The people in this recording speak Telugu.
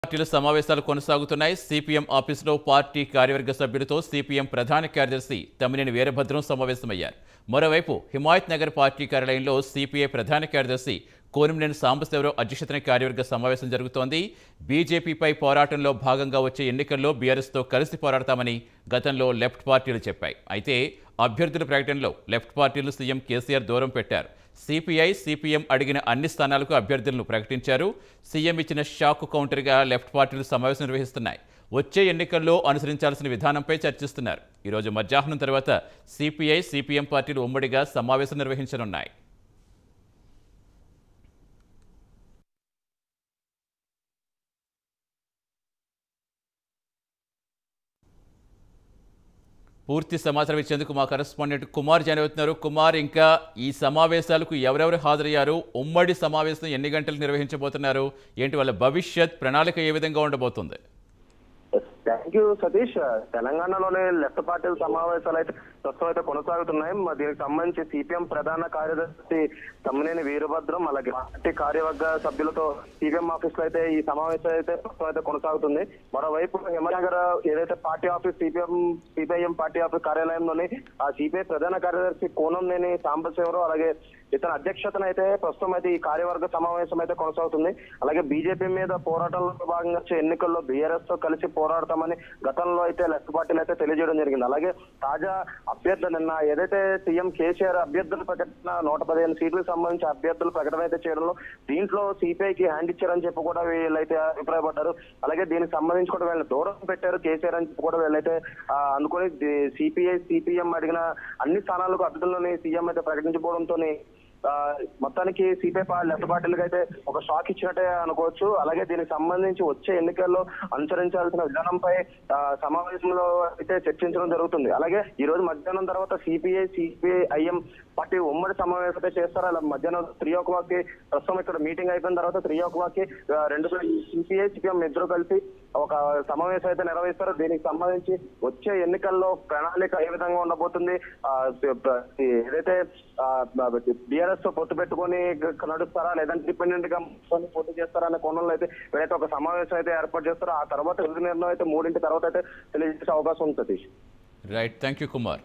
పార్టీల సమావేశాలు కొనసాగుతున్నాయి. సిపిఎం ఆఫీసులో పార్టీ కార్యవర్గ సభ్యులతో సిపిఎం ప్రధాన కార్యదర్శి తమ్మినేని వీరభద్రం సమావేశమయ్యారు. మరోవైపు హిమాయత్ నగర్ పార్టీ కార్యాలయంలో సిపిఐ ప్రధాన కార్యదర్శి కోనిమినేని సాంబశివరావు అధ్యక్షతన కార్యవర్గ సమావేశం జరుగుతోంది. బీజేపీపై పోరాటంలో భాగంగా వచ్చే ఎన్నికల్లో బీఆర్ఎస్తో కలిసి పోరాడతామని గతంలో లెఫ్ట్ పార్టీలు చెప్పాయి. అయితే అభ్యర్థుల ప్రకటనలో లెఫ్ట్ పార్టీలు సీఎం కేసీఆర్ దూరం పెట్టారు. సిపిఐ, సిపిఎం అడిగిన అన్ని స్థానాలకు అభ్యర్థులను ప్రకటించారు. సీఎం ఇచ్చిన షాక్ కౌంటర్గా లెఫ్ట్ పార్టీలు సమావేశం నిర్వహిస్తున్నాయి. వచ్చే ఎన్నికల్లో అనుసరించాల్సిన విధానంపై చర్చిస్తున్నారు. ఈరోజు మధ్యాహ్నం తర్వాత సిపిఐ, సిపిఎం పార్టీలు ఉమ్మడిగా సమావేశం నిర్వహించనున్నాయి. పూర్తి సమాచారం ఇచ్చేందుకు మా కరెస్పాండెంట్ కుమార్ జాయిన్ అవుతున్నారు. కుమార్, ఇంకా ఈ సమావేశాలకు ఎవరెవరు హాజరయ్యారు? ఉమ్మడి సమావేశం ఎన్ని గంటలకు నిర్వహించబోతున్నారు? ఏంటి వాళ్ళ భవిష్యత్ ప్రణాళిక ఏ విధంగా ఉండబోతుంది? Thank you Satish. తెలంగాణలోని లెఫ్ట్ పార్టీల సమావేశాలు అయితే ప్రస్తుతం అయితే కొనసాగుతున్నాయి. దీనికి సంబంధించి సిపిఎం ప్రధాన కార్యదర్శి తమ్మినేని వీరభద్రం అలాగే పార్టీ కార్యవర్గ సభ్యులతో సిపిఎం ఆఫీస్ లో అయితే ఈ సమావేశం అయితే ప్రస్తుతం అయితే కొనసాగుతుంది. మరోవైపు హిమనగర్ ఏదైతే party office CPIM party office కార్యాలయంలోని ఆ సిపిఐ ప్రధాన కార్యదర్శి కోనంనేని సాంబశివరావు అలాగే ఇతర అధ్యక్షతన అయితే ప్రస్తుతం అయితే ఈ కార్యవర్గ సమావేశం అయితే కొనసాగుతుంది. అలాగే బీజేపీ మీద పోరాటంలో భాగంగా వచ్చే ఎన్నికల్లో బీఆర్ఎస్ తో కలిసి పోరాడతామని గతంలో అయితే లెఫ్ట్ పార్టీలు అయితే తెలియజేయడం జరిగింది. అలాగే తాజా అభ్యర్థులు నిన్న ఏదైతే సీఎం కేసీఆర్ అభ్యర్థుల ప్రకటన 115 సీట్లకు సంబంధించి అభ్యర్థుల ప్రకటన అయితే చేయడంలో దీంట్లో సిపిఐకి హ్యాండ్ ఇచ్చారని చెప్పి కూడా వీళ్ళైతే అభిప్రాయపడ్డారు. అలాగే దీనికి సంబంధించి కూడా వీళ్ళని దూరం పెట్టారు కేసీఆర్ అని చెప్పి కూడా వీళ్ళైతే అనుకుని సిపిఐ, సిపిఎం అడిగిన అన్ని స్థానాలకు అభ్యర్థులని సీఎం అయితే ప్రకటించబోవడంతో మొత్తానికి సిపిఐ లెఫ్ట్ పార్టీలకు అయితే ఒక షాక్ ఇచ్చినట్టే అనుకోవచ్చు. అలాగే దీనికి సంబంధించి వచ్చే ఎన్నికల్లో అనుసరించాల్సిన విధానంపై సమావేశంలో అయితే చర్చించడం జరుగుతుంది. అలాగే ఈ రోజు మధ్యాహ్నం తర్వాత సిపిఐ, సిపిఐఎం పార్టీ ఉమ్మడి సమావేశం అయితే చేస్తారు. అలా మధ్యాహ్నం 3:00 కి ప్రస్తుతం ఇక్కడ మీటింగ్ అయిపోయిన తర్వాత 3:00 కి రెండు సిపిఐ, సిపిఎం ఇద్దరు కలిసి ఒక సమావేశం అయితే నిర్వహిస్తారు. దీనికి సంబంధించి వచ్చే ఎన్నికల్లో ప్రణాళిక ఏ విధంగా ఉండబోతుంది, ఏదైతే బీఆర్ఎస్ తో పొత్తు పెట్టుకొని నడుస్తారా లేదంటే ఇండిపెండెంట్ గా పోటీ చేస్తారా అనే కోణంలో అయితే వీళ్ళైతే ఒక సమావేశం అయితే ఏర్పాటు చేస్తారో ఆ తర్వాత నిర్ణయం అయితే 3 తర్వాత అయితే తెలియజేసే అవకాశం ఉంది Satish. Right, thank you Kumar.